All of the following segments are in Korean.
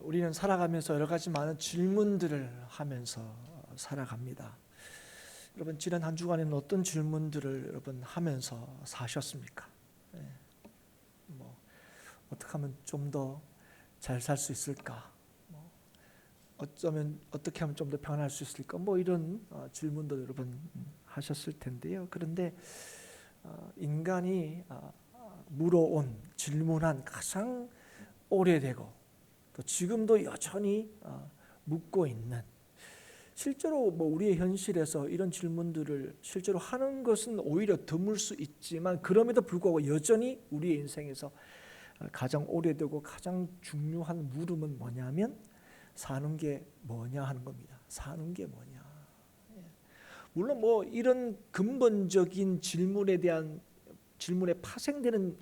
우리는 살아가면서 여러 가지 많은 질문들을 하면서 살아갑니다. 여러분, 지난 한 주간에는 어떤 질문들을 여러분 하면서 사셨습니까? 어떻게 하면 좀 더 잘 살 수 있을까? 어떻게 하면 좀 더 평안할 수 있을까? 이런 질문들 여러분 하셨을 텐데요. 그런데 인간이 물어온 질문한 가장 오래되고 또 지금도 여전히 묻고 있는, 실제로 우리의 현실에서 이런 질문들을 실제로 하는 것은 오히려 드물 수 있지만 그럼에도 불구하고 여전히 우리의 인생에서 가장 오래되고 가장 중요한 물음은 뭐냐면 사는 게 뭐냐 하는 겁니다. 사는 게 뭐냐. 물론 이런 근본적인 질문에 파생되는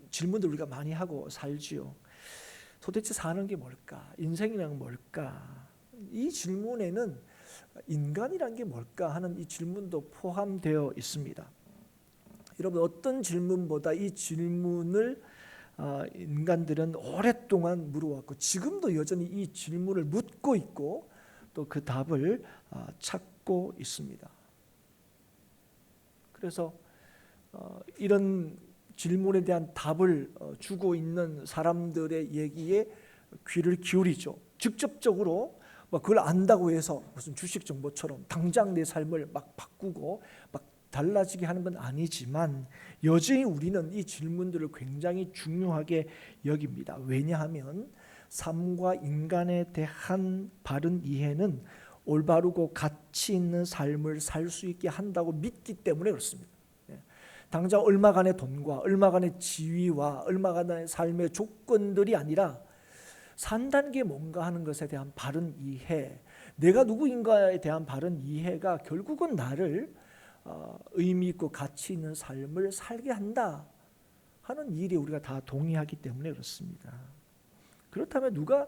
질문들 우리가 많이 하고 살지요. 도대체 사는 게 뭘까? 인생이란 뭘까? 이 질문에는 인간이란 게 뭘까 하는 이 질문도 포함되어 있습니다. 여러분, 어떤 질문보다 이 질문을 인간들은 오랫동안 물어왔고 지금도 여전히 이 질문을 묻고 있고 또 그 답을 찾고 있습니다. 그래서 이런 질문에 대한 답을 주고 있는 사람들의 얘기에 귀를 기울이죠. 직접적으로 그걸 안다고 해서 무슨 주식 정보처럼 당장 내 삶을 막 바꾸고 막 달라지게 하는 건 아니지만 여전히 우리는 이 질문들을 굉장히 중요하게 여깁니다. 왜냐하면 삶과 인간에 대한 바른 이해는 올바르고 가치 있는 삶을 살 수 있게 한다고 믿기 때문에 그렇습니다. 당장 얼마간의 돈과 얼마간의 지위와 얼마간의 삶의 조건들이 아니라 산다는 게 뭔가 하는 것에 대한 바른 이해, 내가 누구인가에 대한 바른 이해가 결국은 나를 의미 있고 가치 있는 삶을 살게 한다 하는 일에 우리가 다 동의하기 때문에 그렇습니다. 그렇다면 누가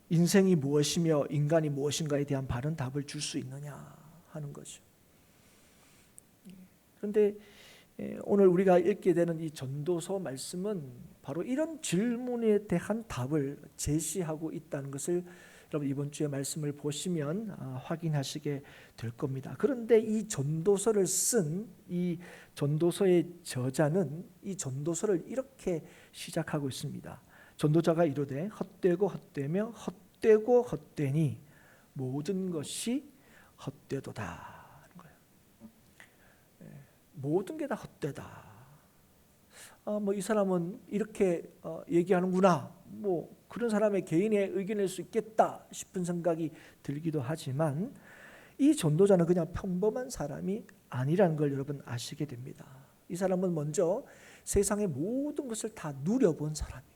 인생이 무엇이며 인간이 무엇인가에 대한 바른 답을 줄 수 있느냐 하는 거죠. 그런데 오늘 우리가 읽게 되는 이 전도서 말씀은 바로 이런 질문에 대한 답을 제시하고 있다는 것을 여러분 이번 주에 말씀을 보시면 확인하시게 될 겁니다. 그런데 이 전도서를 쓴 이 전도서의 저자는 이 전도서를 이렇게 시작하고 있습니다. 전도자가 이르되 헛되고 헛되며 헛되고 헛되니 모든 것이 헛되도다. 모든 게 다 헛되다. 이 사람은 이렇게 얘기하는구나. 그런 사람의 개인의 의견일 수 있겠다 싶은 생각이 들기도 하지만 이 전도자는 그냥 평범한 사람이 아니라는 걸 여러분 아시게 됩니다. 이 사람은 먼저 세상의 모든 것을 다 누려본 사람이에요.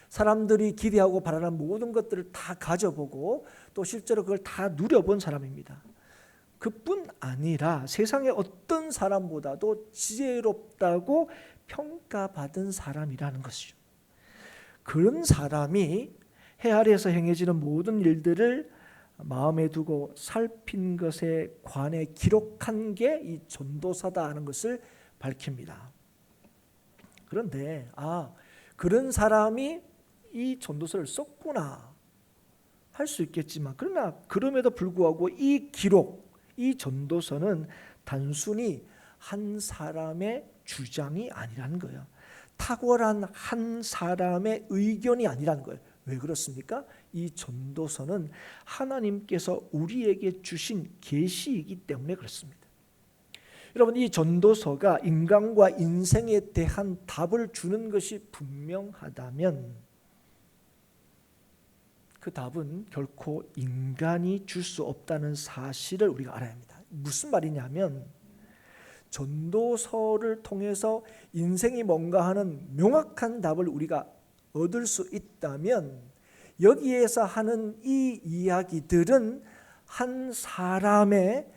사람들이 기대하고 바라는 모든 것들을 다 가져보고 또 실제로 그걸 다 누려본 사람입니다. 그뿐 아니라 세상의 어떤 사람보다도 지혜롭다고 평가받은 사람이라는 것이죠. 그런 사람이 해 아래에서 행해지는 모든 일들을 마음에 두고 살핀 것에 관해 기록한 게 이 전도서다 하는 것을 밝힙니다. 그런데 그런 사람이 이 전도서를 썼구나 할 수 있겠지만 그러나 그럼에도 불구하고 이 기록, 이 전도서는 단순히 한 사람의 주장이 아니라는 거예요. 탁월한 한 사람의 의견이 아니라는 거예요. 왜 그렇습니까? 이 전도서는 하나님께서 우리에게 주신 계시이기 때문에 그렇습니다. 여러분, 이 전도서가 인간과 인생에 대한 답을 주는 것이 분명하다면 그 답은 결코 인간이 줄 수 없다는 사실을 우리가 알아야 합니다. 무슨 말이냐면 전도서를 통해서 인생이 뭔가 하는 명확한 답을 우리가 얻을 수 있다면 여기에서 하는 이 이야기들은 한 사람의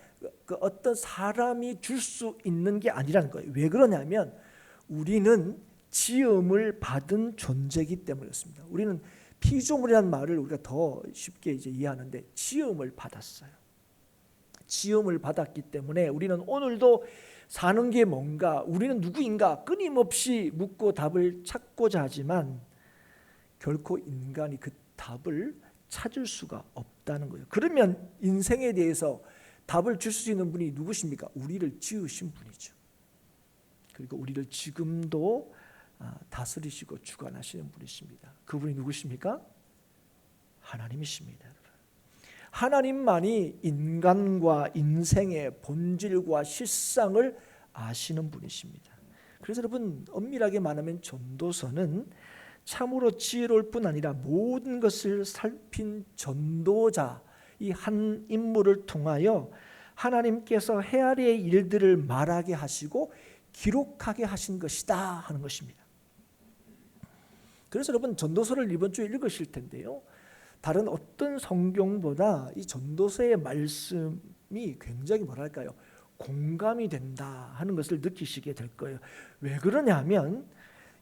어떤 사람이 줄 수 있는 게 아니라는 거예요. 왜 그러냐면 우리는 지음을 받은 존재이기 때문이었습니다. 우리는 피조물이라는 말을 우리가 더 쉽게 이해하는데 지음을 받았어요. 지음을 받았기 때문에 우리는 오늘도 사는 게 뭔가, 우리는 누구인가 끊임없이 묻고 답을 찾고자 하지만 결코 인간이 그 답을 찾을 수가 없다는 거예요. 그러면 인생에 대해서 답을 줄 수 있는 분이 누구십니까? 우리를 지으신 분이죠. 그리고 우리를 지금도 다스리시고 주관하시는 분이십니다. 그분이 누구십니까? 하나님이십니다. 하나님만이 인간과 인생의 본질과 실상을 아시는 분이십니다. 그래서 여러분, 엄밀하게 말하면 전도서는 참으로 지혜로울 뿐 아니라 모든 것을 살핀 전도자, 이 한 인물을 통하여 하나님께서 헤아리의 일들을 말하게 하시고 기록하게 하신 것이다 하는 것입니다. 그래서 여러분, 전도서를 이번 주에 읽으실 텐데요, 다른 어떤 성경보다 이 전도서의 말씀이 굉장히 뭐랄까요, 공감이 된다 하는 것을 느끼시게 될 거예요. 왜 그러냐면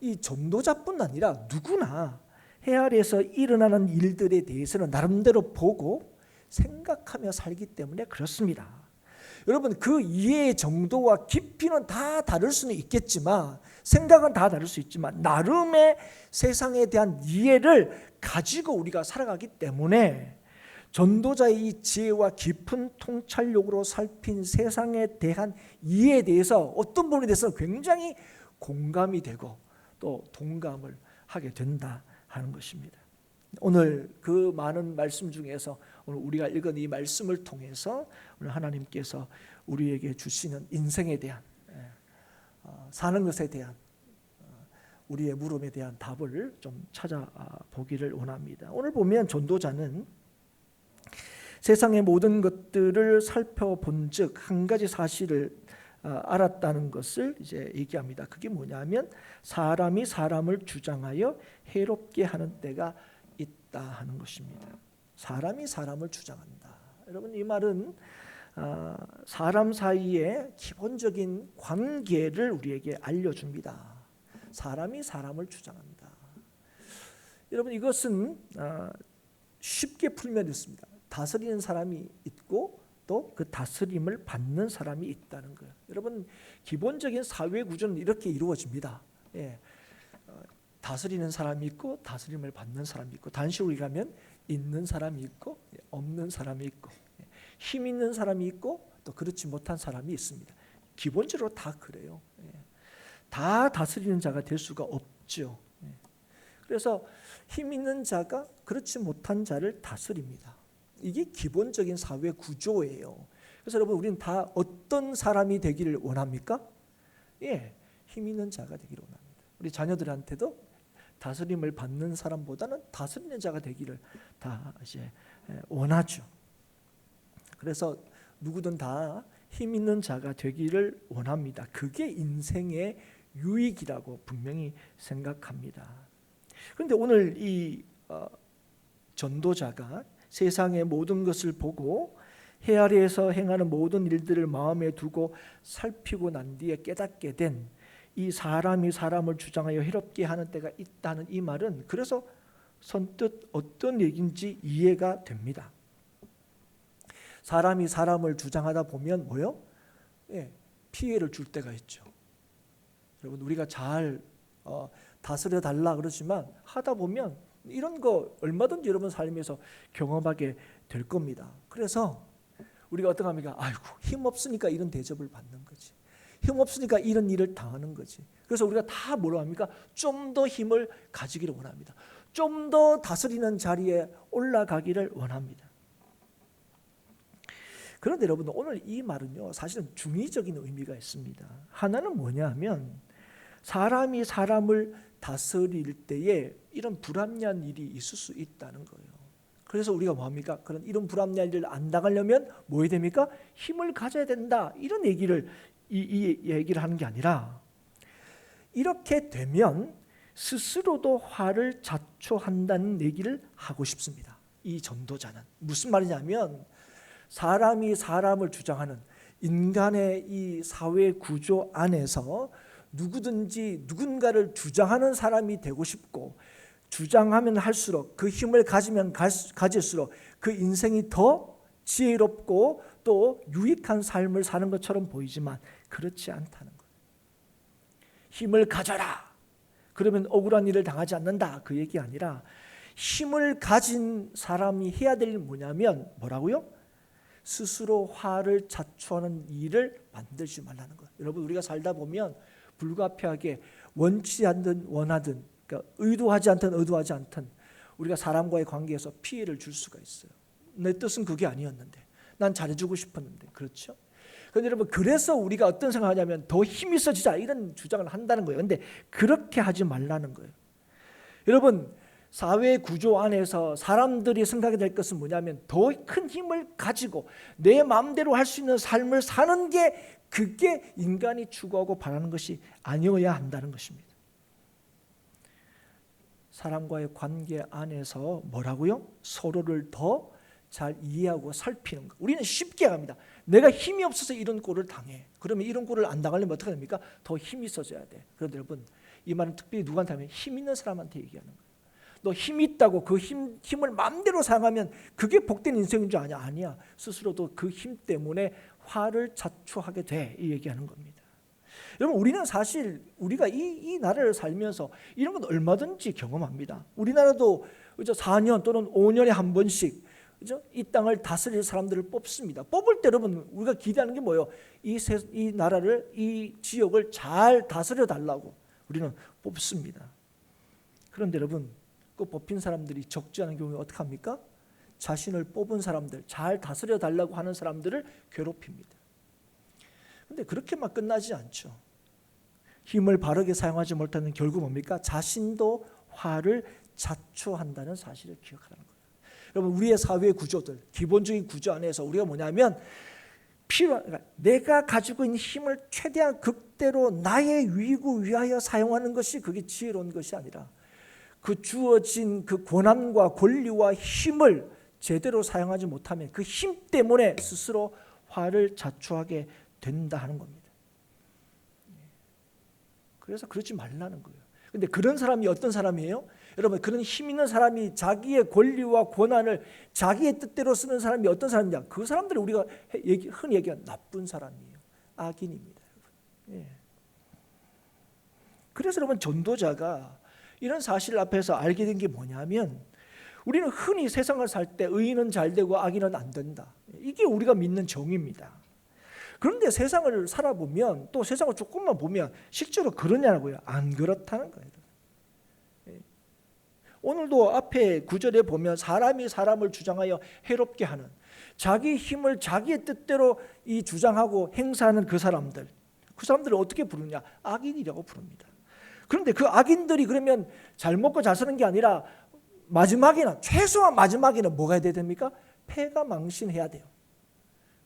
이 전도자뿐 아니라 누구나 헤아리에서 일어나는 일들에 대해서는 나름대로 보고 생각하며 살기 때문에 그렇습니다. 여러분, 그 이해의 정도와 깊이는 다 다를 수는 있겠지만, 생각은 다 다를 수 있지만 나름의 세상에 대한 이해를 가지고 우리가 살아가기 때문에 전도자의 이 지혜와 깊은 통찰력으로 살핀 세상에 대한 이해에 대해서 어떤 부분에 대해서는 굉장히 공감이 되고 또 동감을 하게 된다 하는 것입니다. 오늘 그 많은 말씀 중에서 오늘 우리가 읽은 이 말씀을 통해서 오늘 하나님께서 우리에게 주시는 인생에 대한, 사는 것에 대한, 우리의 물음에 대한 답을 좀 찾아보기를 원합니다. 오늘 보면 전도자는 세상의 모든 것들을 살펴본 즉 한 가지 사실을 알았다는 것을 이제 얘기합니다. 그게 뭐냐면 사람이 사람을 주장하여 해롭게 하는 때가 있다 하는 것입니다. 사람이 사람을 주장한다. 여러분, 이 말은 사람 사이의 기본적인 관계를 우리에게 알려줍니다. 사람이 사람을 주장한다. 여러분, 이것은 쉽게 풀면 있습니다. 다스리는 사람이 있고 또 그 다스림을 받는 사람이 있다는 거예요. 여러분, 기본적인 사회 구조는 이렇게 이루어집니다. 다스리는 사람이 있고 다스림을 받는 사람이 있고, 단식으로 얘기하면 있는 사람이 있고 없는 사람이 있고, 힘 있는 사람이 있고 또 그렇지 못한 사람이 있습니다. 기본적으로 다 그래요. 다 다스리는 자가 될 수가 없죠. 그래서 힘 있는 자가 그렇지 못한 자를 다스립니다. 이게 기본적인 사회 구조예요. 그래서 여러분, 우리는 다 어떤 사람이 되기를 원합니까? 힘 있는 자가 되기를 원합니다. 우리 자녀들한테도 다스림을 받는 사람보다는 다스리는 자가 되기를 다 이제 원하죠. 그래서 누구든 다 힘 있는 자가 되기를 원합니다. 그게 인생의 유익이라고 분명히 생각합니다. 그런데 오늘 이 전도자가 세상의 모든 것을 보고 헤아리에서 행하는 모든 일들을 마음에 두고 살피고 난 뒤에 깨닫게 된 이 사람이 사람을 주장하여 해롭게 하는 때가 있다는 이 말은 그래서 선뜻 어떤 얘기인지 이해가 됩니다. 사람이 사람을 주장하다 보면 뭐요? 피해를 줄 때가 있죠. 여러분, 우리가 잘 다스려 달라 그러지만 하다 보면 이런 거 얼마든지 여러분 삶에서 경험하게 될 겁니다. 그래서 우리가 어떻게 합니까? 아이고, 힘 없으니까 이런 대접을 받는 거지. 힘 없으니까 이런 일을 당하는 거지. 그래서 우리가 다 뭐로 합니까? 좀 더 힘을 가지기를 원합니다. 좀 더 다스리는 자리에 올라가기를 원합니다. 그런데 여러분, 오늘 이 말은요, 사실은 중의적인 의미가 있습니다. 하나는 뭐냐면 사람이 사람을 다스릴 때에 이런 불합리한 일이 있을 수 있다는 거예요. 그래서 우리가 뭐합니까? 그런 이런 불합리한 일을 안 당하려면 뭐 해야 됩니까? 힘을 가져야 된다. 이런 얘기를 이 얘기를 하는 게 아니라, 이렇게 되면 스스로도 화를 자초한다는 얘기를 하고 싶습니다. 이 전도자는 무슨 말이냐면 사람이 사람을 주장하는 인간의 이 사회 구조 안에서 누구든지 누군가를 주장하는 사람이 되고 싶고, 주장하면 할수록 그 힘을 가지면 가질수록 그 인생이 더 지혜롭고 또 유익한 삶을 사는 것처럼 보이지만 그렇지 않다는 거예요. 힘을 가져라. 그러면 억울한 일을 당하지 않는다. 그 얘기 아니라 힘을 가진 사람이 해야 될 일은 뭐냐면 뭐라고요? 스스로 화를 자초하는 일을 만들지 말라는 거예요. 여러분, 우리가 살다 보면 불가피하게 원치 않든 원하든, 그러니까 의도하지 않든 의도하지 않든 우리가 사람과의 관계에서 피해를 줄 수가 있어요. 내 뜻은 그게 아니었는데, 난 잘해주고 싶었는데, 그렇죠? 그런데 여러분, 그래서 우리가 어떤 생각을 하냐면 더 힘이 있어지자 이런 주장을 한다는 거예요. 그런데 그렇게 하지 말라는 거예요. 여러분, 사회 구조 안에서 사람들이 생각이 될 것은 뭐냐면 더 큰 힘을 가지고 내 마음대로 할 수 있는 삶을 사는 게, 그게 인간이 추구하고 바라는 것이 아니어야 한다는 것입니다. 사람과의 관계 안에서 뭐라고요? 서로를 더 잘 이해하고 살피는 것. 우리는 쉽게 합니다. 내가 힘이 없어서 이런 꼴을 당해. 그러면 이런 꼴을 안 당하려면 어떻게 됩니까? 더 힘이 있어져야 돼. 그런데 여러분, 이 말은 특별히 누구한테 하면 힘 있는 사람한테 얘기하는 거예요. 너 힘이 있다고 그 힘을 마음대로 사용하면 그게 복된 인생인 줄 아냐? 아니야. 스스로도 그 힘 때문에 화를 자초하게 돼. 이 얘기하는 겁니다. 여러분, 우리는 사실 우리가 이 나라를 살면서 이런 건 얼마든지 경험합니다. 우리나라도 4년 또는 5년에 한 번씩 이 땅을 다스릴 사람들을 뽑습니다. 뽑을 때 여러분, 우리가 기대하는 게 뭐예요? 이 나라를, 이 지역을 잘 다스려 달라고 우리는 뽑습니다. 그런데 여러분, 그 뽑힌 사람들이 적지 않은 경우에 어떻게 합니까? 자신을 뽑은 사람들, 잘 다스려 달라고 하는 사람들을 괴롭힙니다. 그런데 그렇게만 끝나지 않죠. 힘을 바르게 사용하지 못하는 결국 뭡니까? 자신도 화를 자초한다는 사실을 기억하라는 거예요. 여러분, 우리의 사회 구조들, 기본적인 구조 안에서 우리가 뭐냐면 그러니까 내가 가지고 있는 힘을 최대한 극대로 나의 유익을 위하여 사용하는 것이, 그게 지혜로운 것이 아니라 그 주어진 그 권한과 권리와 힘을 제대로 사용하지 못하면 그 힘 때문에 스스로 화를 자초하게 된다 하는 겁니다. 그래서 그러지 말라는 거예요. 근데 그런 사람이 어떤 사람이에요? 여러분, 그런 힘 있는 사람이 자기의 권리와 권한을 자기의 뜻대로 쓰는 사람이 어떤 사람이냐? 그 사람들을 우리가 흔히 얘기하는 나쁜 사람이에요. 악인입니다. 예. 그래서 여러분, 전도자가 이런 사실 앞에서 알게 된 게 뭐냐면, 우리는 흔히 세상을 살 때 의인은 잘 되고 악인은 안 된다. 이게 우리가 믿는 정의입니다. 그런데 세상을 살아보면, 또 세상을 조금만 보면 실제로 그러냐고요? 안 그렇다는 거예요. 오늘도 앞에 구절에 보면 사람이 사람을 주장하여 해롭게 하는, 자기 힘을 자기의 뜻대로 이 주장하고 행사하는 그 사람들을 어떻게 부르냐? 악인이라고 부릅니다. 그런데 그 악인들이 그러면 잘 먹고 잘 사는 게 아니라 최소한 마지막에는 뭐가 해야 됩니까? 패가 망신해야 돼요.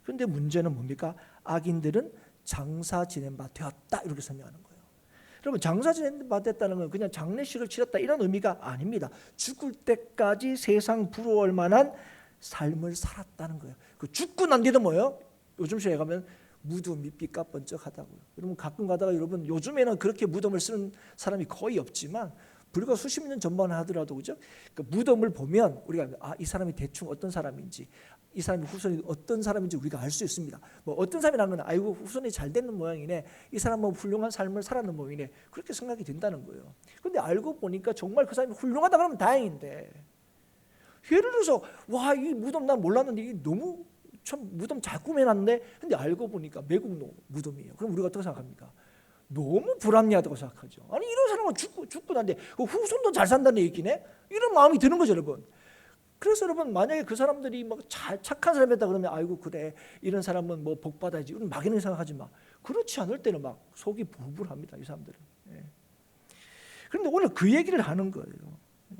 그런데 문제는 뭡니까? 악인들은 장사 지낸 바 되었다, 이렇게 설명하는 거예요. 여러분, 장사 지낸 바 됐다는 건 그냥 장례식을 치렀다 이런 의미가 아닙니다. 죽을 때까지 세상 부러울 만한 삶을 살았다는 거예요. 그 죽고 난 뒤도 뭐예요? 요즘 시대에 가면 무덤이 삐까번쩍하다고요. 여러분, 가끔 가다가 여러분, 요즘에는 그렇게 무덤을 쓰는 사람이 거의 없지만 불과 수십 년 전만 하더라도, 그죠? 그 무덤을 보면 우리가 이 사람이 대충 어떤 사람인지, 이 사람의 후손이 어떤 사람인지 우리가 알 수 있습니다. 뭐 어떤 사람이라는 건 아이고 후손이 잘 되는 모양이네, 이 사람은 훌륭한 삶을 살았는 모양이네, 그렇게 생각이 된다는 거예요. 그런데 알고 보니까 정말 그 사람이 훌륭하다 그러면 다행인데, 예를 들어서 와, 이 무덤 난 몰랐는데 이게 너무 참 무덤 잘 꾸며놨네. 근데 알고 보니까 매국 무덤이에요. 그럼 우리가 어떻게 생각합니까? 너무 불합리하다고 생각하죠. 아니, 이런 사람은 죽고 난데 그 후손도 잘 산다는 얘기네. 이런 마음이 드는 거죠, 여러분. 그래서 여러분, 만약에 그 사람들이 막 착한 사람이다 그러면 아이고 그래, 이런 사람은 뭐 복 받아야지, 이런 막연하게 생각하지 마. 그렇지 않을 때는 막 속이 불불합니다, 이 사람들은. 예. 그런데 오늘 그 얘기를 하는 거예요.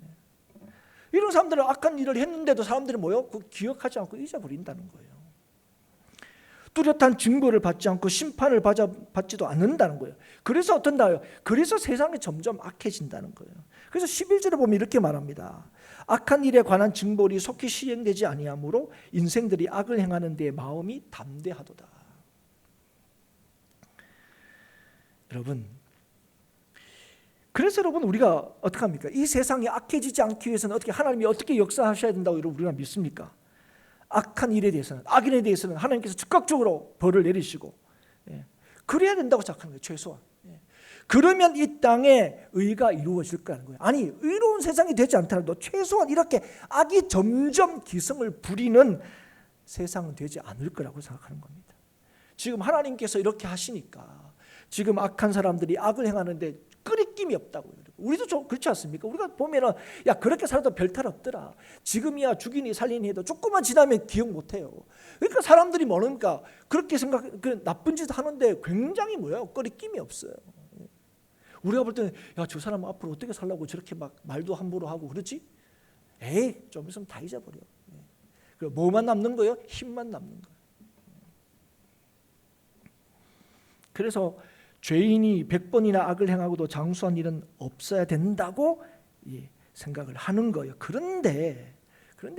예. 이런 사람들은 악한 일을 했는데도 사람들이 뭐요? 그 기억하지 않고 잊어버린다는 거예요. 뚜렷한 증거를 받지 않고 심판을 받지도 않는다는 거예요. 그래서 어떤가요? 그래서 세상이 점점 악해진다는 거예요. 그래서 11절에 보면 이렇게 말합니다. 악한 일에 관한 징벌이 속히 시행되지 아니하므로 인생들이 악을 행하는 데 마음이 담대하도다. 여러분, 그래서 여러분, 우리가 어떻게 합니까? 이 세상이 악해지지 않기 위해서는 하나님이 어떻게 역사하셔야 된다고 우리가 믿습니까? 악한 일에 대해서는, 악인에 대해서는 하나님께서 즉각적으로 벌을 내리시고, 그래야 된다고 생각하는 거예요, 최소한. 그러면 이 땅에 의가 이루어질 거라는 거예요. 아니, 의로운 세상이 되지 않더라도 최소한 이렇게 악이 점점 기승을 부리는 세상은 되지 않을 거라고 생각하는 겁니다. 지금 하나님께서 이렇게 하시니까 지금 악한 사람들이 악을 행하는데 끄리낌이 없다고요. 우리도 좀 그렇지 않습니까? 우리가 보면은 야, 그렇게 살아도 별탈 없더라. 지금이야 죽이니 살리니 해도 조금만 지나면 기억 못해요. 그러니까 사람들이 뭐니까 그렇게 그 나쁜 짓 하는데 굉장히 뭐예요? 끄리낌이 없어요. 우리가 볼 때는 야, 저 사람 앞으로 어떻게 살라고 저렇게 막 말도 함부로 하고 그러지? 에이, 좀 있으면 다 잊어버려. 그리고 뭐만 남는 거예요? 힘만 남는 거예요. 그래서 죄인이 100번이나 악을 행하고도 장수한 일은 없어야 된다고 생각을 하는 거예요. 그런데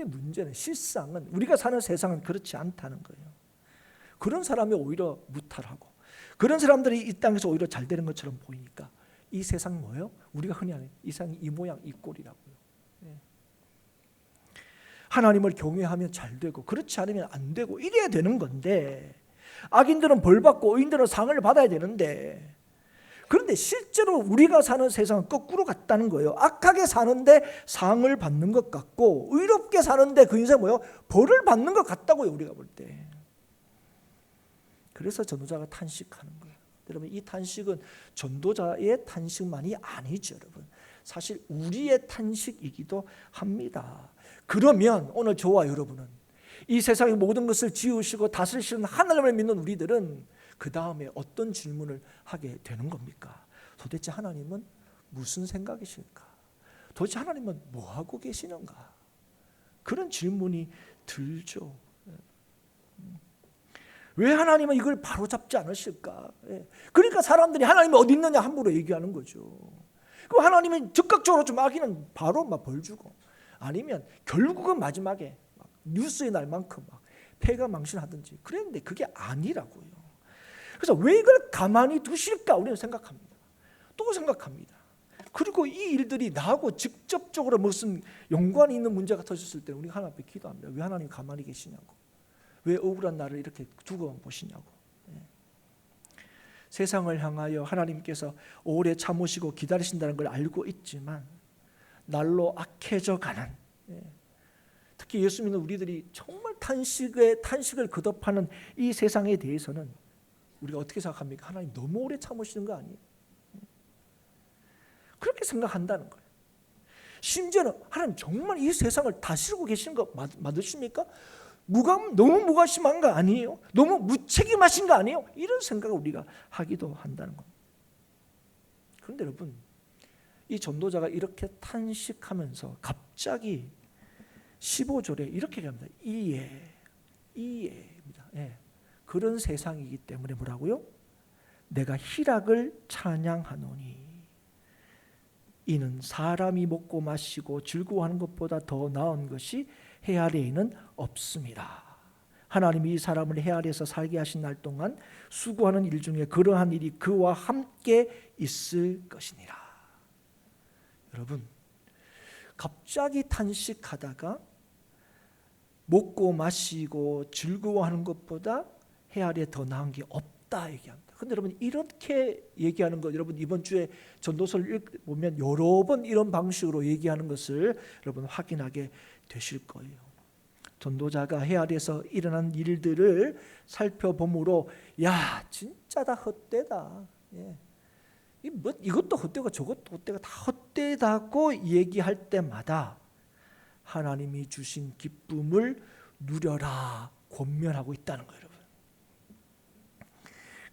문제는 실상은 우리가 사는 세상은 그렇지 않다는 거예요. 그런 사람이 오히려 무탈하고 그런 사람들이 이 땅에서 오히려 잘 되는 것처럼 보이니까 이 세상 뭐예요? 우리가 흔히 하는 이 세상이 이 모양 이 꼴이라고요. 하나님을 경외하면 잘 되고 그렇지 않으면 안 되고 이래야 되는 건데 악인들은 벌 받고 의인들은 상을 받아야 되는데 그런데 실제로 우리가 사는 세상은 거꾸로 같다는 거예요. 악하게 사는데 상을 받는 것 같고 의롭게 사는데 그 인생 뭐예요? 벌을 받는 것 같다고요. 우리가 볼 때. 그래서 전도자가 탄식하는 거예요. 여러분, 이 탄식은 전도자의 탄식만이 아니죠. 여러분, 사실 우리의 탄식이기도 합니다. 그러면 오늘 저와 여러분은 이 세상의 모든 것을 지으시고 다스리시는 하나님을 믿는 우리들은 그 다음에 어떤 질문을 하게 되는 겁니까? 도대체 하나님은 무슨 생각이실까? 도대체 하나님은 뭐하고 계시는가? 그런 질문이 들죠. 왜 하나님은 이걸 바로잡지 않으실까? 그러니까 사람들이 하나님이 어디 있느냐 함부로 얘기하는 거죠. 그럼 하나님이 즉각적으로 좀 악인은 바로 막 벌 주고 아니면 결국은 마지막에 뉴스의 날만큼 막 폐가 망신하든지 그랬는데 그게 아니라고요. 그래서 왜 이걸 가만히 두실까 우리는 생각합니다. 또 생각합니다. 그리고 이 일들이 나하고 직접적으로 무슨 연관이 있는 문제가 터졌을 때 우리가 하나님 앞에 기도합니다. 왜 하나님 가만히 계시냐고. 왜 억울한 나를 이렇게 두고 보시냐고. 세상을 향하여 하나님께서 오래 참으시고 기다리신다는 걸 알고 있지만 날로 악해져 가는 특히 예수 믿는 우리들이 정말 탄식을 거듭하는 이 세상에 대해서는 우리가 어떻게 생각합니까? 하나님 너무 오래 참으시는 거 아니에요? 그렇게 생각한다는 거예요. 심지어는 하나님 정말 이 세상을 다스리고 계시는 거 맞으십니까? 너무 무관심한 거 아니에요? 너무 무책임하신 거 아니에요? 이런 생각을 우리가 하기도 한다는 겁니다. 그런데 여러분, 이 전도자가 이렇게 탄식하면서 갑자기 15절에 이렇게 얘기합니다. 이해입니다. 그런 세상이기 때문에 뭐라고요? 내가 희락을 찬양하노니 이는 사람이 먹고 마시고 즐거워하는 것보다 더 나은 것이 해 아래에는 없습니다. 하나님이 이 사람을 해 아래에서 살게 하신 날 동안 수고하는 일 중에 그러한 일이 그와 함께 있을 것이니라. 여러분, 갑자기 탄식하다가 먹고 마시고 즐거워하는 것보다 해 아래에 더 나은 게 없다 얘기합니다. 근데 여러분, 이렇게 얘기하는 것, 여러분 이번 주에 전도서를 보면 여러 번 이런 방식으로 얘기하는 것을 여러분 확인하게 되실 거예요. 전도자가 해 아래에서 일어난 일들을 살펴보므로 야, 진짜 다 헛되다. 이것도 헛되고 저것도 헛되고 다 헛되다고 얘기할 때마다 하나님이 주신 기쁨을 누려라 권면하고 있다는 거예요, 여러분.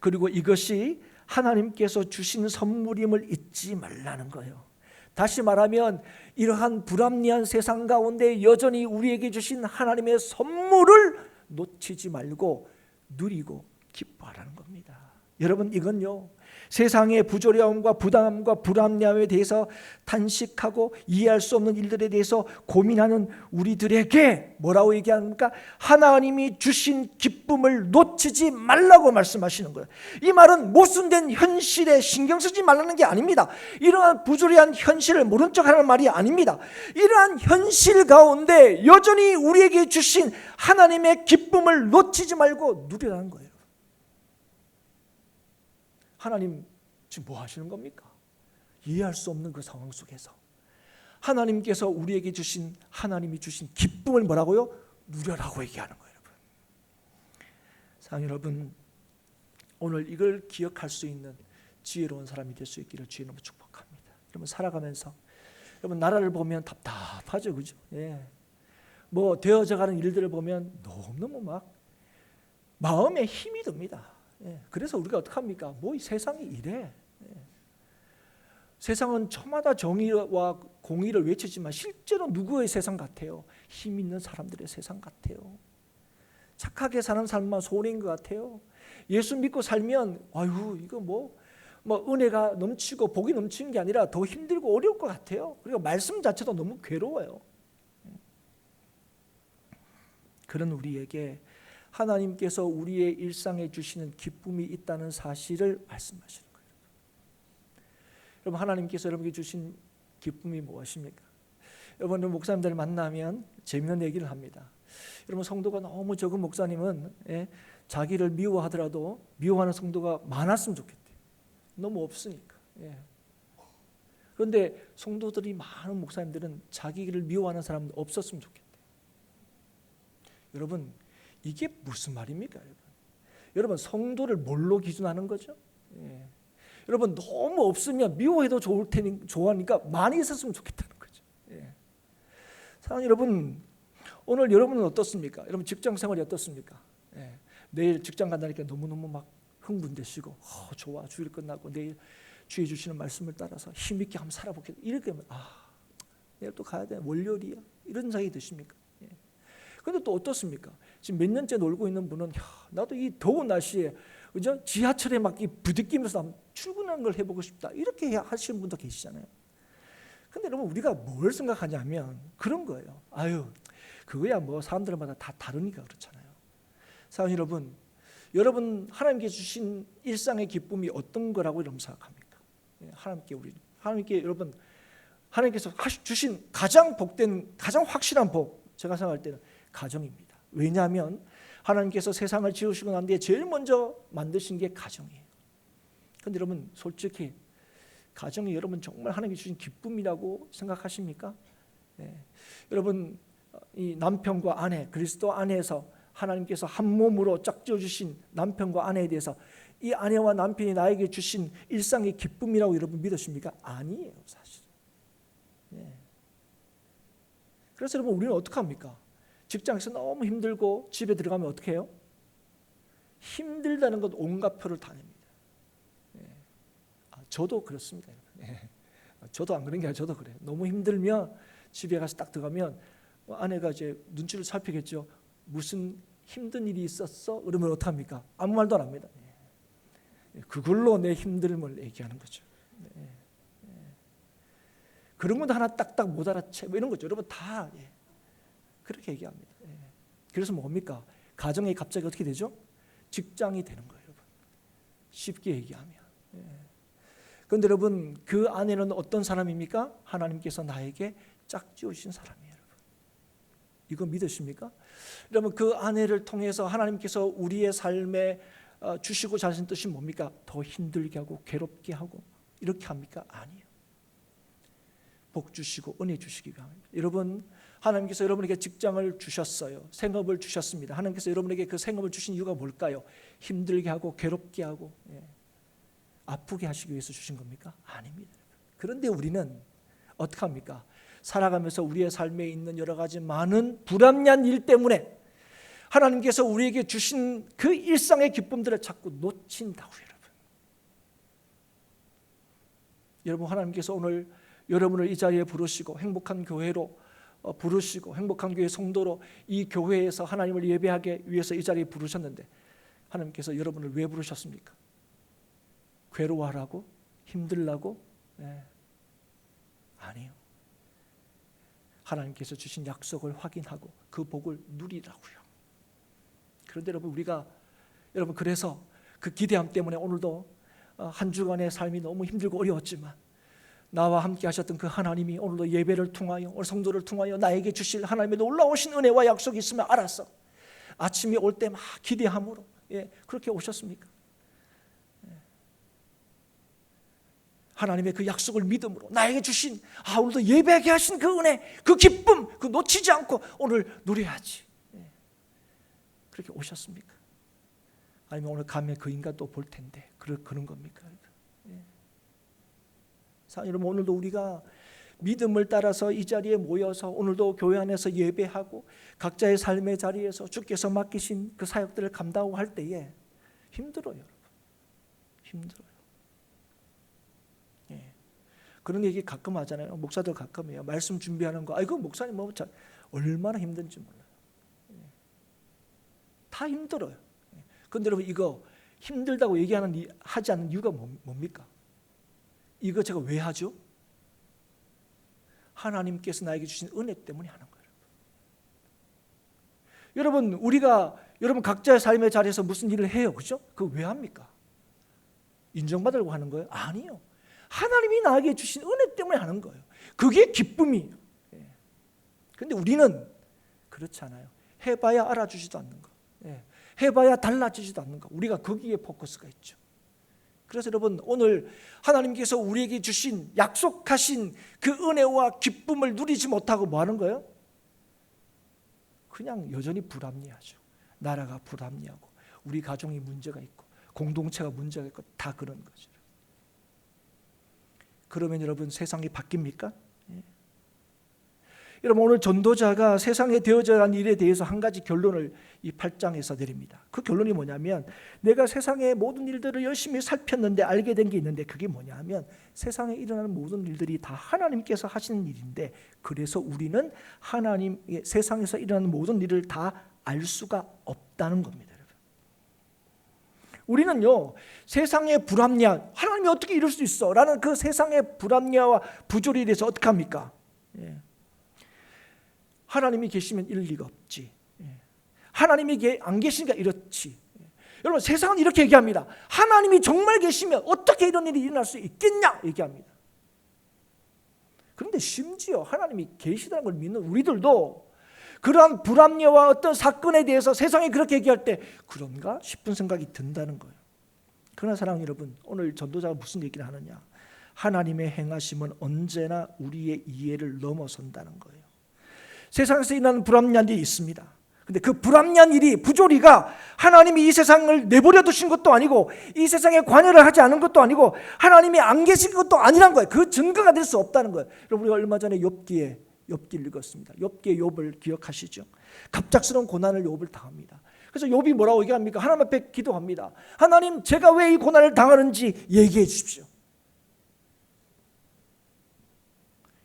그리고 이것이 하나님께서 주신 선물임을 잊지 말라는 거예요. 다시 말하면 이러한 불합리한 세상 가운데 여전히 우리에게 주신 하나님의 선물을 놓치지 말고 누리고 기뻐하라는 겁니다. 여러분, 이건요, 세상의 부조리함과 부당함과 불합리함에 대해서 탄식하고 이해할 수 없는 일들에 대해서 고민하는 우리들에게 뭐라고 얘기합니까? 하나님이 주신 기쁨을 놓치지 말라고 말씀하시는 거예요. 이 말은 모순된 현실에 신경 쓰지 말라는 게 아닙니다. 이러한 부조리한 현실을 모른 척하는 말이 아닙니다. 이러한 현실 가운데 여전히 우리에게 주신 하나님의 기쁨을 놓치지 말고 누리라는 거예요. 하나님 지금 뭐 하시는 겁니까? 이해할 수 없는 그 상황 속에서 하나님께서 우리에게 주신, 하나님이 주신 기쁨을 뭐라고요? 누려라고 얘기하는 거예요. 여러분, 사랑 여러분, 오늘 이걸 기억할 수 있는 지혜로운 사람이 될 수 있기를 주의 이름으로 축복합니다. 여러분, 살아가면서 여러분 나라를 보면 답답하죠, 그죠? 예. 뭐 되어져가는 일들을 보면 너무너무 막 마음에 힘이 듭니다. 예. 그래서 우리가 어떻게 합니까? 뭐 이 세상이 이래. 예. 세상은 저마다 정의와 공의를 외치지만 실제로 누구의 세상 같아요? 힘 있는 사람들의 세상 같아요. 착하게 사는 삶만 손해인 것 같아요. 예수 믿고 살면 아유 이거 뭐 은혜가 넘치고 복이 넘치는 게 아니라 더 힘들고 어려울 것 같아요. 그리고 말씀 자체도 너무 괴로워요. 그런 우리에게 하나님께서 우리의 일상에 주시는 기쁨이 있다는 사실을 말씀하시는 거예요. 여러분, 하나님께서 여러분에게 주신 기쁨이 무엇입니까? 여러분, 목사님들 만나면 재미있는 얘기를 합니다. 여러분, 성도가 너무 적은 목사님은 자기를 미워하더라도 미워하는 성도가 많았으면 좋겠대요. 너무 없으니까. 그런데 성도들이 많은 목사님들은 자기를 미워하는 사람은 없었으면 좋겠대요. 여러분, 이게 무슨 말입니까? 여러분, 성도를 뭘로 기준하는 거죠? 여러분, 너무 없으면 미워해도 좋을 테니 좋아하니까 많이 있었으면 좋겠다는 거죠. 사랑하는 여러분, 오늘 여러분은 어떻습니까? 여러분 직장 생활이 어떻습니까? 내일 직장 간다니까 너무너무 막 흥분되시고 좋아, 주일 끝나고 내일 주의 주시는 말씀을 따라서 힘있게 한번 살아보겠다 이렇게 하면 내일 또 가야 돼, 월요일이야, 이런 생각이 드십니까? 그런데 또 어떻습니까? 지금 몇 년째 놀고 있는 분은 나도 이 더운 날씨에 그죠? 지하철에 막 부딪히면서 출근하는 걸 해보고 싶다 이렇게 하시는 분도 계시잖아요. 근데 여러분, 우리가 뭘 생각하냐면 그런 거예요. 그거야 뭐 사람들마다 다 다르니까 그렇잖아요. 사랑하는 여러분 하나님께 주신 일상의 기쁨이 어떤 거라고 여러분 생각합니까? 하나님께 여러분, 하나님께서 주신 가장 복된, 가장 확실한 복, 제가 생각할 때는 가정입니다. 왜냐하면 하나님께서 세상을 지으시고 난 뒤에 제일 먼저 만드신 게 가정이에요. 그런데 여러분, 솔직히 가정이 여러분 정말 하나님이 주신 기쁨이라고 생각하십니까? 여러분, 이 남편과 아내, 그리스도 안에서 하나님께서 한 몸으로 짝지어 주신 남편과 아내에 대해서 이 아내와 남편이 나에게 주신 일상의 기쁨이라고 여러분 믿으십니까? 아니에요, 사실. 그래서 여러분, 우리는 어떻게 합니까? 직장에서 너무 힘들고 집에 들어가면 어떻게 해요? 힘들다는 것 온갖 표를 다 냅니다. 저도 그렇습니다. 저도 안 그런 게 아니라 저도 그래요. 너무 힘들면 집에 가서 딱 들어가면 아내가 이제 눈치를 살피겠죠. 무슨 힘든 일이 있었어? 그러면 어떡합니까? 아무 말도 안 합니다. 그걸로 내 힘듦을 얘기하는 거죠. 그런 건 하나 딱딱 못 알아채 이런 거죠. 여러분 다 그렇게 얘기합니다. 그래서 뭡니까? 가정이 갑자기 어떻게 되죠? 직장이 되는 거예요. 여러분. 쉽게 얘기하면. 그런데 여러분, 그 아내는 어떤 사람입니까? 하나님께서 나에게 짝지으신 사람이에요. 여러분. 이거 믿으십니까? 여러분, 그 아내를 통해서 하나님께서 우리의 삶에 주시고자 하신 뜻이 뭡니까? 더 힘들게 하고 괴롭게 하고 이렇게 합니까? 아니에요. 복 주시고 은혜 주시기 위함입니다. 여러분, 하나님께서 여러분에게 직장을 주셨어요. 생업을 주셨습니다. 하나님께서 여러분에게 그 생업을 주신 이유가 뭘까요? 힘들게 하고 괴롭게 하고 아프게 하시기 위해서 주신 겁니까? 아닙니다. 그런데 우리는 어떻게 합니까? 살아가면서 우리의 삶에 있는 여러 가지 많은 불합리한 일 때문에 하나님께서 우리에게 주신 그 일상의 기쁨들을 자꾸 놓친다고요. 여러분, 하나님께서 오늘 여러분을 이 자리에 부르시고 행복한 교회로 부르시고 행복한 교회 성도로 이 교회에서 하나님을 예배하기 위해서 이 자리에 부르셨는데 하나님께서 여러분을 왜 부르셨습니까? 괴로워하라고? 힘들라고? 아니요. 하나님께서 주신 약속을 확인하고 그 복을 누리라고요. 그런데 여러분 그래서 그 기대함 때문에 오늘도 한 주간의 삶이 너무 힘들고 어려웠지만 나와 함께 하셨던 그 하나님이 오늘도 예배를 통하여 오늘 성도를 통하여 나에게 주실 하나님의 놀라우신 은혜와 약속이 있음을 알아서 아침이 올 때 막 기대함으로 그렇게 오셨습니까? 하나님의 그 약속을 믿음으로 나에게 주신 오늘도 예배하게 하신 그 은혜, 그 기쁨, 그 놓치지 않고 오늘 누려야지. 그렇게 오셨습니까? 아니면 오늘 가면 그 인간 또 볼 텐데 그런 겁니까? 여러분, 오늘도 우리가 믿음을 따라서 이 자리에 모여서 오늘도 교회 안에서 예배하고 각자의 삶의 자리에서 주께서 맡기신 그 사역들을 감당하고 할 때에 힘들어요, 여러분. 힘들어요. 그런 얘기 가끔 하잖아요. 목사들 가끔 해요. 말씀 준비하는 거. 아이고 목사님 뭐 얼마나 힘든지 몰라요. 다 힘들어요. 그런데 여러분, 이거 힘들다고 하지 않는 이유가 뭡니까? 이거 제가 왜 하죠? 하나님께서 나에게 주신 은혜 때문에 하는 거예요. 여러분 각자의 삶의 자리에서 무슨 일을 해요, 그죠? 그거 왜 합니까? 인정받으려고 하는 거예요? 아니요. 하나님이 나에게 주신 은혜 때문에 하는 거예요. 그게 기쁨이에요. 그런데 우리는 그렇지 않아요. 해봐야 알아주지도 않는 거, 해봐야 달라지지도 않는 거. 우리가 거기에 포커스가 있죠. 그래서 여러분, 오늘 하나님께서 우리에게 주신 약속하신 그 은혜와 기쁨을 누리지 못하고 뭐 하는 거예요? 그냥 여전히 불합리하죠. 나라가 불합리하고 우리 가정이 문제가 있고 공동체가 문제가 있고 다 그런 거죠. 그러면 여러분, 세상이 바뀝니까? 여러분, 오늘 전도자가 세상에 되어져야 할 일에 대해서 한 가지 결론을 이 8장에서 내립니다. 그 결론이 뭐냐면, 내가 세상의 모든 일들을 열심히 살폈는데 알게 된 게 있는데, 그게 뭐냐 하면 세상에 일어나는 모든 일들이 다 하나님께서 하시는 일인데, 그래서 우리는 세상에서 일어나는 모든 일을 다 알 수가 없다는 겁니다. 우리는요, 세상의 불합리한, 하나님이 어떻게 이럴 수 있어? 라는 그 세상의 불합리와 부조리에 대해서 어떻게 합니까? 하나님이 계시면 이럴 리가 없지. 하나님이 안 계시니까 이렇지. 여러분, 세상은 이렇게 얘기합니다. 하나님이 정말 계시면 어떻게 이런 일이 일어날 수 있겠냐 얘기합니다. 그런데 심지어 하나님이 계시다는 걸 믿는 우리들도 그러한 불합리와 어떤 사건에 대해서 세상이 그렇게 얘기할 때 그런가 싶은 생각이 든다는 거예요. 그러나 사랑하는 여러분, 오늘 전도자가 무슨 얘기를 하느냐? 하나님의 행하심은 언제나 우리의 이해를 넘어선다는 거예요. 세상에서 일어나는 불합리한 일이 있습니다. 근데 그 불합리한 일이, 부조리가 하나님이 이 세상을 내버려 두신 것도 아니고 이 세상에 관여를 하지 않은 것도 아니고 하나님이 안 계신 것도 아니란 거예요. 그 증거가 될 수 없다는 거예요. 여러분, 우리가 얼마 전에 욥기를 읽었습니다. 욥기의 욥을 기억하시죠? 갑작스러운 고난을 욥을 당합니다. 그래서 욥이 뭐라고 얘기합니까? 하나님 앞에 기도합니다. 하나님, 제가 왜 이 고난을 당하는지 얘기해 주십시오.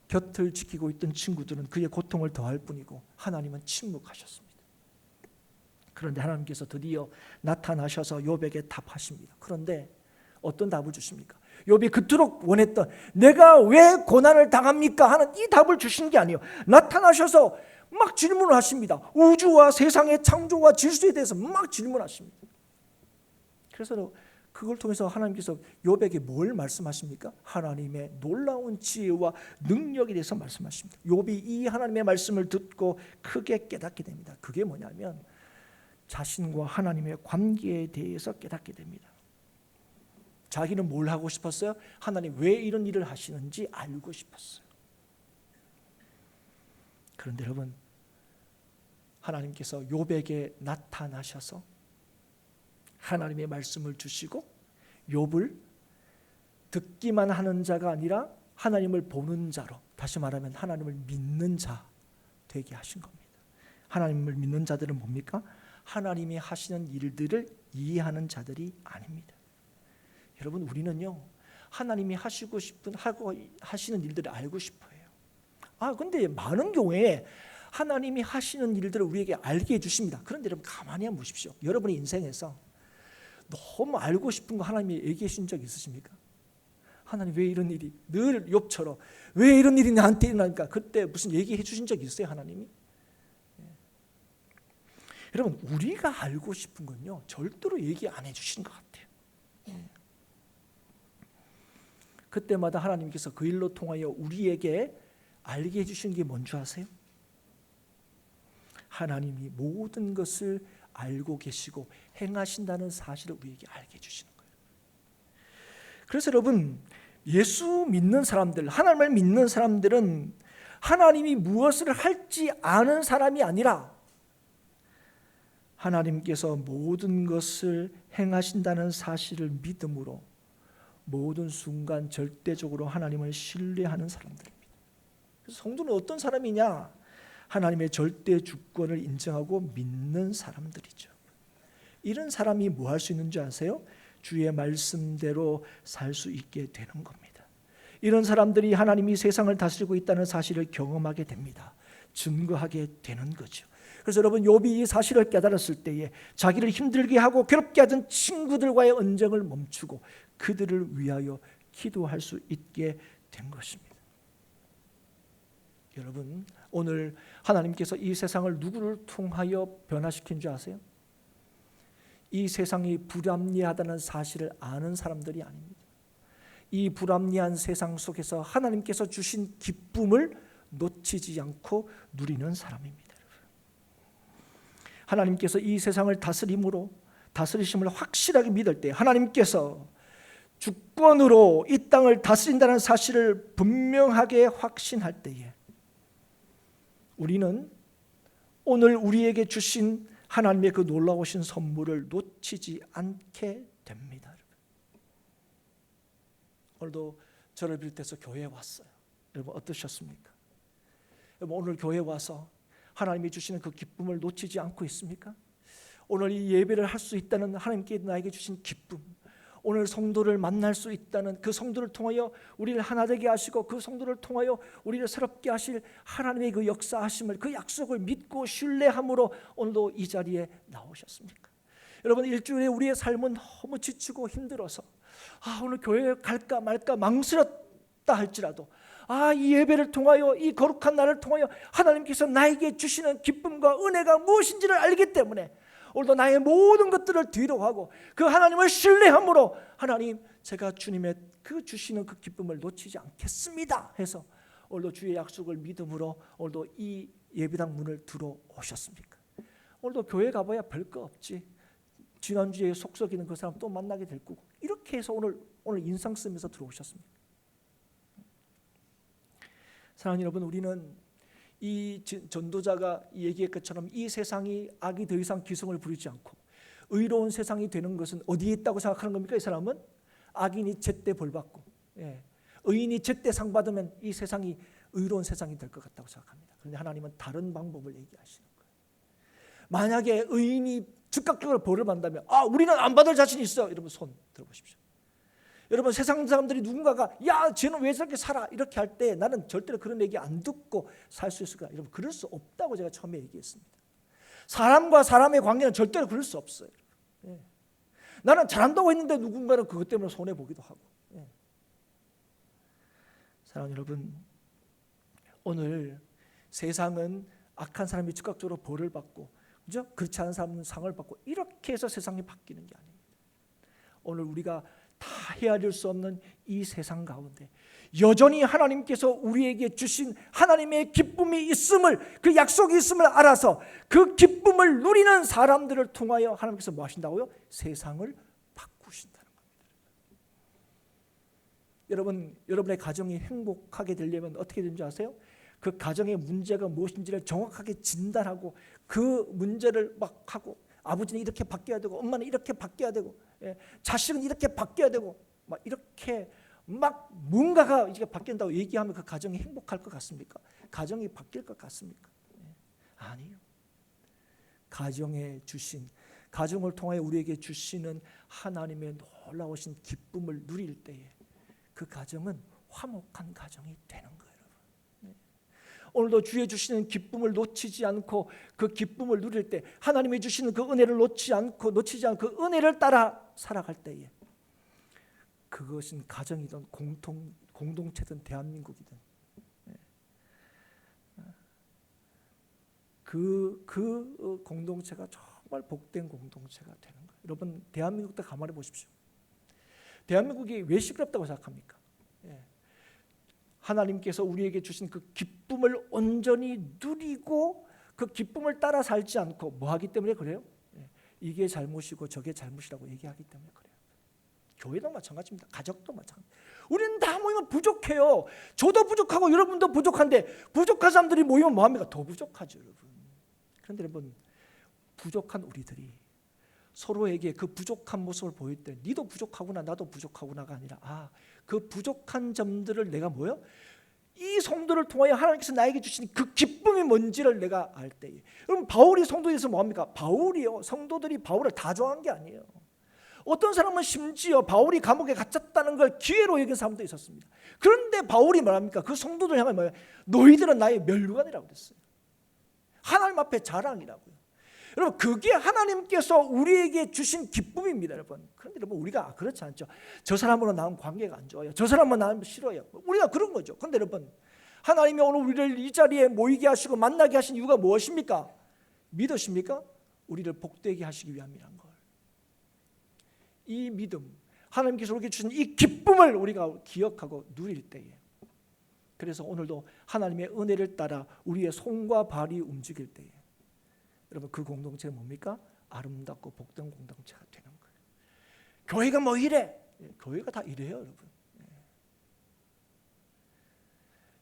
곁을 지키고 있던 친구들은 그의 고통을 더할 뿐이고 하나님은 침묵하셨습니다. 그런데 하나님께서 드디어 나타나셔서 욥에게 답하십니다. 그런데 어떤 답을 주십니까? 욥이 그토록 원했던, 내가 왜 고난을 당합니까? 하는 이 답을 주신 게 아니에요. 나타나셔서 막 질문을 하십니다. 우주와 세상의 창조와 질서에 대해서 막 질문하십니다. 그래서 그걸 통해서 하나님께서 욥에게 뭘 말씀하십니까? 하나님의 놀라운 지혜와 능력에 대해서 말씀하십니다. 욥이 이 하나님의 말씀을 듣고 크게 깨닫게 됩니다. 그게 뭐냐면 자신과 하나님의 관계에 대해서 깨닫게 됩니다. 자기는 뭘 하고 싶었어요? 하나님 왜 이런 일을 하시는지 알고 싶었어요. 그런데 여러분, 하나님께서 욥에게 나타나셔서 하나님의 말씀을 주시고 욥을 듣기만 하는 자가 아니라 하나님을 보는 자로, 다시 말하면 하나님을 믿는 자 되게 하신 겁니다. 하나님을 믿는 자들은 뭡니까? 하나님이 하시는 일들을 이해하는 자들이 아닙니다. 여러분, 우리는요, 하나님이 하시는 일들을 알고 싶어요. 근데 많은 경우에 하나님이 하시는 일들을 우리에게 알게 해주십니다. 그런데 여러분, 가만히 한번 보십시오. 여러분의 인생에서 너무 알고 싶은 거 하나님이 얘기해 주신 적 있으십니까? 하나님, 왜 이런 일이, 늘 욥처럼 왜 이런 일이 나한테 일어나니까 그때 무슨 얘기해 주신 적 있어요, 하나님이? 여러분, 우리가 알고 싶은 건요, 절대로 얘기 안 해주시는 것 같아요. 그때마다 하나님께서 그 일로 통하여 우리에게 알게 해주시는 게 뭔지 아세요? 하나님이 모든 것을 알고 계시고 행하신다는 사실을 우리에게 알게 해주시는 거예요. 그래서 여러분, 예수 믿는 사람들, 하나님을 믿는 사람들은 하나님이 무엇을 할지 아는 사람이 아니라 하나님께서 모든 것을 행하신다는 사실을 믿음으로 모든 순간 절대적으로 하나님을 신뢰하는 사람들입니다. 그래서 성도는 어떤 사람이냐? 하나님의 절대 주권을 인정하고 믿는 사람들이죠. 이런 사람이 뭐 할 수 있는 줄 아세요? 주의 말씀대로 살 수 있게 되는 겁니다. 이런 사람들이 하나님이 세상을 다스리고 있다는 사실을 경험하게 됩니다. 증거하게 되는 거죠. 그래서 여러분, 욥이 이 사실을 깨달았을 때에 자기를 힘들게 하고 괴롭게 하던 친구들과의 언쟁을 멈추고 그들을 위하여 기도할 수 있게 된 것입니다. 여러분, 오늘 하나님께서 이 세상을 누구를 통하여 변화시킨 줄 아세요? 이 세상이 불합리하다는 사실을 아는 사람들이 아닙니다. 이 불합리한 세상 속에서 하나님께서 주신 기쁨을 놓치지 않고 누리는 사람입니다. 하나님께서 이 세상을 다스리심을 확실하게 믿을 때, 하나님께서 주권으로 이 땅을 다스린다는 사실을 분명하게 확신할 때에 우리는 오늘 우리에게 주신 하나님의 그 놀라우신 선물을 놓치지 않게 됩니다. 오늘도 저를 비롯해서 교회에 왔어요. 여러분 어떠셨습니까? 여러분 오늘 교회에 와서 하나님이 주시는 그 기쁨을 놓치지 않고 있습니까? 오늘 이 예배를 할 수 있다는 하나님께 나에게 주신 기쁨, 오늘 성도를 만날 수 있다는 그 성도를 통하여 우리를 하나 되게 하시고 그 성도를 통하여 우리를 새롭게 하실 하나님의 그 역사하심을, 그 약속을 믿고 신뢰함으로 오늘도 이 자리에 나오셨습니까? 여러분, 일주일에 우리의 삶은 너무 지치고 힘들어서 오늘 교회에 갈까 말까 망설였다 할지라도 이 예배를 통하여, 이 거룩한 날을 통하여 하나님께서 나에게 주시는 기쁨과 은혜가 무엇인지를 알기 때문에 오늘도 나의 모든 것들을 뒤로하고 그 하나님을 신뢰함으로, 하나님, 제가 주님의 그 주시는 그 기쁨을 놓치지 않겠습니다 해서 오늘도 주의 약속을 믿음으로 오늘도 이 예배당 문을 들어오셨습니까? 오늘도 교회 가봐야 별거 없지, 지난주에 속 썩이는 그 사람 또 만나게 될 거고, 이렇게 해서 오늘 인상 쓰면서 들어오셨습니다. 사랑하는 여러분, 우리는 이 전도자가 얘기한 것처럼 이 세상이 악이 더 이상 기승을 부리지 않고 의로운 세상이 되는 것은 어디에 있다고 생각하는 겁니까? 이 사람은 악인이 제때 벌받고 의인이 제때 상 받으면 이 세상이 의로운 세상이 될 것 같다고 생각합니다. 그런데 하나님은 다른 방법을 얘기하시는 거예요. 만약에 의인이 즉각적으로 벌을 받는다면 우리는 안 받을 자신이 있어, 여러분 손 들어보십시오. 여러분, 세상 사람들이 누군가가 쟤는 왜 저렇게 살아 이렇게 할 때 나는 절대로 그런 얘기 안 듣고 살 수 있을까? 여러분, 그럴 수 없다고 제가 처음에 얘기했습니다. 사람과 사람의 관계는 절대로 그럴 수 없어요. 나는 잘한다고 했는데 누군가는 그것 때문에 손해보기도 하고. 사랑하는 여러분, 오늘 세상은 악한 사람이 즉각적으로 벌을 받고, 그죠? 그렇지 않은 사람은 상을 받고, 이렇게 해서 세상이 바뀌는 게 아닙니다. 오늘 우리가 다 헤아릴 수 없는 이 세상 가운데 여전히 하나님께서 우리에게 주신 하나님의 기쁨이 있음을, 그 약속이 있음을 알아서 그 기쁨을 누리는 사람들을 통하여 하나님께서 뭐 하신다고요? 세상을 바꾸신다는 겁니다. 여러분, 여러분의 가정이 행복하게 되려면 어떻게 되는지 아세요? 그 가정의 문제가 무엇인지를 정확하게 진단하고 그 문제를 막 하고, 아버지는 이렇게 바뀌어야 되고 엄마는 이렇게 바뀌어야 되고 자식은 이렇게 바뀌어야 되고 막 이렇게 막 뭔가가 이제 바뀐다고 얘기하면 그 가정이 행복할 것 같습니까? 가정이 바뀔 것 같습니까? 아니요. 가정을 통하여 우리에게 주시는 하나님의 놀라우신 기쁨을 누릴 때에 그 가정은 화목한 가정이 되는 거예요. 오늘도 주의 주시는 기쁨을 놓치지 않고 그 기쁨을 누릴 때, 하나님이 주시는 그 은혜를 놓치지 않고 그 은혜를 따라 살아갈 때에 그것은 가정이든 공동체든 대한민국이든 그 공동체가 정말 복된 공동체가 되는 거예요. 여러분, 대한민국도 가만히 보십시오. 대한민국이 왜 시끄럽다고 생각합니까? 하나님께서 우리에게 주신 그 기쁨을 온전히 누리고 그 기쁨을 따라 살지 않고 뭐 하기 때문에 그래요? 이게 잘못이고 저게 잘못이라고 얘기하기 때문에 그래요. 교회도 마찬가지입니다. 가족도 마찬가지입니다. 우리는 다 모이면 부족해요. 저도 부족하고 여러분도 부족한데 부족한 사람들이 모이면 뭐합니까? 더 부족하죠, 여러분. 그런데 여러분, 부족한 우리들이 서로에게 그 부족한 모습을 보일 때 니도 부족하구나 나도 부족하구나가 아니라 그 부족한 점들을 내가 뭐요? 이 성도를 통하여 하나님께서 나에게 주신 그 기쁨이 뭔지를 내가 알 때에, 여러분 바울이 성도에서 뭐합니까? 바울이요, 성도들이 바울을 다 좋아한 게 아니에요. 어떤 사람은 심지어 바울이 감옥에 갇혔다는 걸 기회로 여긴 사람도 있었습니다. 그런데 바울이 말합니까? 그 성도들 향해 뭐예요? 너희들은 나의 멸류관이라고 그랬어요. 하나님 앞에 자랑이라고요. 여러분, 그게 하나님께서 우리에게 주신 기쁨입니다, 여러분. 그런데 여러분, 우리가 그렇지 않죠. 저 사람으로 나는 관계가 안 좋아요. 저 사람은 나는 싫어요. 우리가 그런 거죠. 그런데 여러분, 하나님이 오늘 우리를 이 자리에 모이게 하시고 만나게 하신 이유가 무엇입니까? 믿으십니까? 우리를 복되게 하시기 위함이란 걸. 이 믿음, 하나님께서 우리에게 주신 이 기쁨을 우리가 기억하고 누릴 때에, 그래서 오늘도 하나님의 은혜를 따라 우리의 손과 발이 움직일 때에, 여러분 그 공동체는 뭡니까? 아름답고 복된 공동체가 되는 거예요. 교회가 뭐 이래? 교회가 다 이래요, 여러분.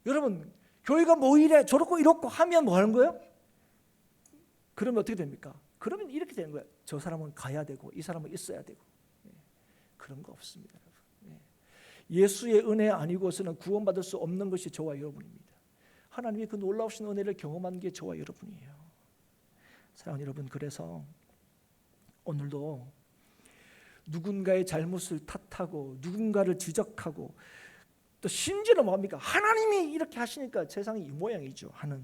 여러분, 교회가 뭐 이래? 저렇고 이렇고 하면 뭐 하는 거예요? 그러면 어떻게 됩니까? 그러면 이렇게 되는 거예요. 저 사람은 가야 되고 이 사람은 있어야 되고. 그런 거 없습니다, 여러분. 예수의 은혜 아니고서는 구원받을 수 없는 것이 저와 여러분입니다. 하나님이 그 놀라우신 은혜를 경험한 게 저와 여러분이에요. 사랑하는 여러분, 그래서 오늘도 누군가의 잘못을 탓하고 누군가를 지적하고 또 심지어는 뭡니까? 하나님이 이렇게 하시니까 세상이 이 모양이죠 하는,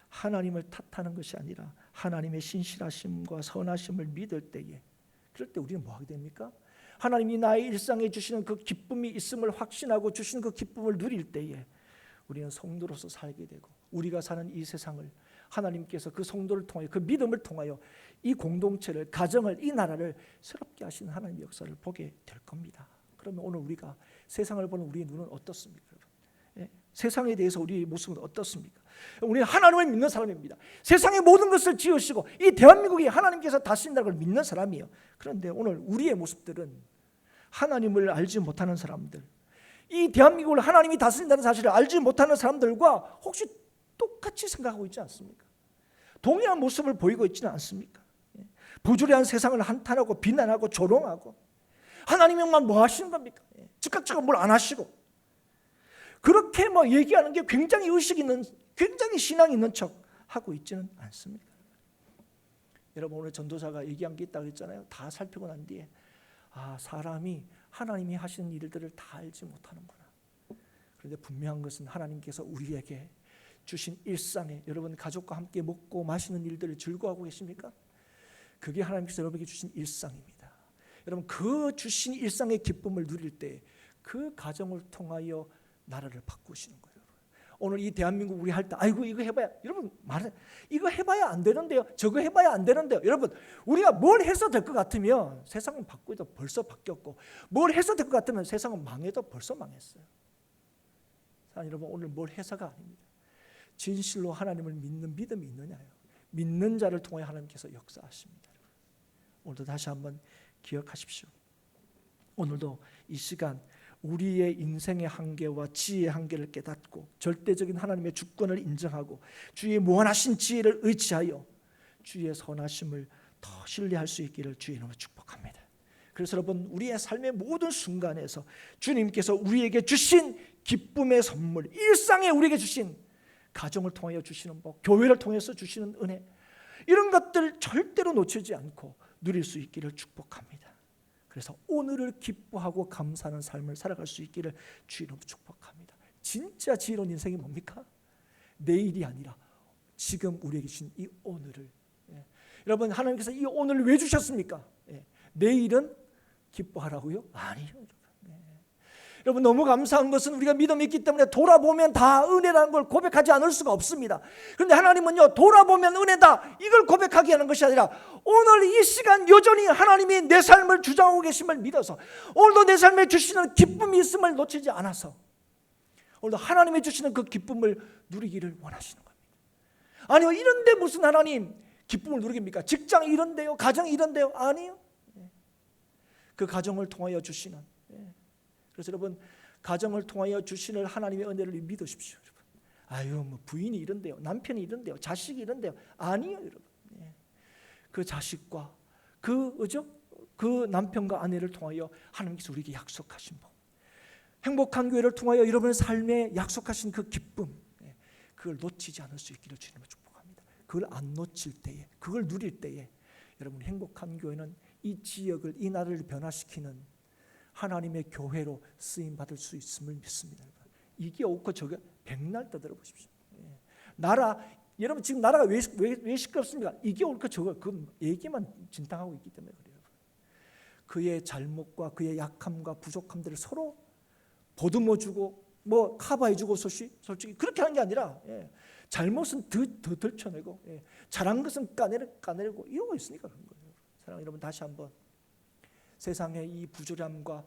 하나님을 탓하는 것이 아니라 하나님의 신실하심과 선하심을 믿을 때에, 그럴 때 우리는 뭐 하게 됩니까? 하나님이 나의 일상에 주시는 그 기쁨이 있음을 확신하고 주시는 그 기쁨을 누릴 때에 우리는 성도로서 살게 되고, 우리가 사는 이 세상을 하나님께서 그 성도를 통하여, 그 믿음을 통하여 이 공동체를, 가정을, 이 나라를 새롭게 하시는 하나님의 역사를 보게 될 겁니다. 그러면 오늘 우리가 세상을 보는 우리의 눈은 어떻습니까? 세상에 대해서 우리의 모습은 어떻습니까? 우리는 하나님을 믿는 사람입니다. 세상의 모든 것을 지으시고 이 대한민국이 하나님께서 다스린다는 걸 믿는 사람이에요. 그런데 오늘 우리의 모습들은 하나님을 알지 못하는 사람들, 이 대한민국을 하나님이 다스린다는 사실을 알지 못하는 사람들과 혹시 똑같이 생각하고 있지 않습니까? 동일한 모습을 보이고 있지는 않습니까? 부조리한 세상을 한탄하고 비난하고 조롱하고, 하나님만 뭐 하시는 겁니까? 즉각 뭘 안 하시고, 그렇게 뭐 얘기하는 게 굉장히 의식 있는, 굉장히 신앙 있는 척 하고 있지는 않습니다. 여러분, 오늘 전도사가 얘기한 게 있다고 했잖아요. 다 살피고 난 뒤에 사람이 하나님이 하시는 일들을 다 알지 못하는구나. 그런데 분명한 것은 하나님께서 우리에게 주신 일상에, 여러분 가족과 함께 먹고 마시는 일들을 즐거워하고 계십니까? 그게 하나님께서 여러분에게 주신 일상입니다. 여러분, 그 주신 일상의 기쁨을 누릴 때 그 가정을 통하여 나라를 바꾸시는 거예요. 오늘 이 대한민국 우리 할 때 아이고 이거 해봐야, 여러분 말해, 이거 해봐야 안 되는데요, 저거 해봐야 안 되는데요. 여러분, 우리가 뭘 해서 될 것 같으면 세상은 바꾸어도 벌써 바뀌었고, 뭘 해서 될 것 같으면 세상은 망해도 벌써 망했어요. 여러분, 오늘 뭘 해서가 아닙니다. 진실로 하나님을 믿는 믿음이 있느냐요. 믿는 자를 통해 하나님께서 역사하십니다. 오늘도 다시 한번 기억하십시오. 오늘도 이 시간 우리의 인생의 한계와 지혜의 한계를 깨닫고 절대적인 하나님의 주권을 인정하고 주의 무한하신 지혜를 의지하여 주의 선하심을 더 신뢰할 수 있기를 주의 이름으로 축복합니다. 그래서 여러분, 우리의 삶의 모든 순간에서 주님께서 우리에게 주신 기쁨의 선물, 일상에 우리에게 주신, 가정을 통하여 주시는 복, 교회를 통해서 주시는 은혜, 이런 것들 절대로 놓치지 않고 누릴 수 있기를 축복합니다. 그래서 오늘을 기뻐하고 감사하는 삶을 살아갈 수 있기를 주의로 축복합니다. 진짜 지혜로운 인생이 뭡니까? 내일이 아니라 지금 우리에게 주신 이 오늘을. 여러분, 하나님께서 이 오늘을 왜 주셨습니까? 내일은 기뻐하라고요? 아니요. 여러분, 너무 감사한 것은 우리가 믿음이 있기 때문에 돌아보면 다 은혜라는 걸 고백하지 않을 수가 없습니다. 그런데 하나님은요, 돌아보면 은혜다 이걸 고백하게 하는 것이 아니라 오늘 이 시간 여전히 하나님이 내 삶을 주장하고 계심을 믿어서, 오늘도 내 삶에 주시는 기쁨이 있음을 놓치지 않아서 오늘도 하나님이 주시는 그 기쁨을 누리기를 원하시는 겁니다. 아니요, 이런데 무슨 하나님 기쁨을 누리깁니까? 직장 이런데요, 가정 이런데요? 아니요. 그 가정을 통하여 주시는, 그래서 여러분 가정을 통하여 주시는 하나님의 은혜를 믿으십시오. 여러분, 아유 뭐 부인이 이런데요, 남편이 이런데요, 자식이 이런데요. 아니요 여러분. 그 자식과 그 남편과 아내를 통하여 하나님께서 우리에게 약속하신 복, 행복한 교회를 통하여 여러분의 삶에 약속하신 그 기쁨, 그걸 놓치지 않을 수 있기를 주님을 축복합니다. 그걸 안 놓칠 때에, 그걸 누릴 때에 여러분 행복한 교회는 이 지역을, 이 나라를 변화시키는 하나님의 교회로 쓰임 받을 수 있음을 믿습니다. 이게 옳고 저게 백날 떠들어 보십시오. 나라, 여러분 지금 나라가 왜 시끄럽습니까? 이게 옳고 저거 그 얘기만 진탕하고 있기 때문에 그래요. 그의 잘못과 그의 약함과 부족함들을 서로 보듬어주고 뭐 커버해주고 솔직히 그렇게 하는 게 아니라, 잘못은 더 들춰내고, 잘한 것은 까내고 이러고 있으니까 그런 거예요. 사랑하는 여러분, 다시 한번 세상의 이 부조람과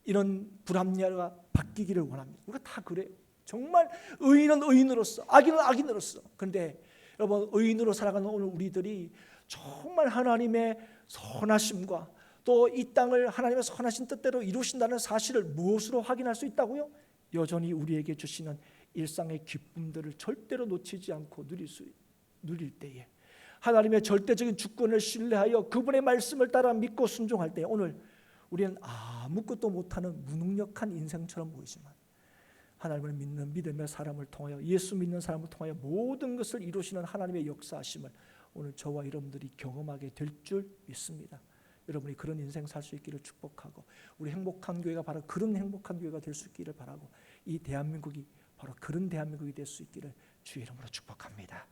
이런 불합리화가 바뀌기를 원합니다. 우리가 다 그래요. 정말 의인은 의인으로서, 악인은 악인으로서. 그런데 여러분 의인으로 살아가는 오늘 우리들이 정말 하나님의 선하심과 또 이 땅을 하나님의 선하신 뜻대로 이루신다는 사실을 무엇으로 확인할 수 있다고요? 여전히 우리에게 주시는 일상의 기쁨들을 절대로 놓치지 않고 누릴 때에, 하나님의 절대적인 주권을 신뢰하여 그분의 말씀을 따라 믿고 순종할 때, 오늘 우리는 아무것도 못하는 무능력한 인생처럼 보이지만 하나님을 믿는 믿음의 사람을 통하여, 예수 믿는 사람을 통하여 모든 것을 이루시는 하나님의 역사하심을 오늘 저와 여러분들이 경험하게 될 줄 믿습니다. 여러분이 그런 인생 살 수 있기를 축복하고, 우리 행복한 교회가 바로 그런 행복한 교회가 될 수 있기를 바라고, 이 대한민국이 바로 그런 대한민국이 될 수 있기를 주의 이름으로 축복합니다.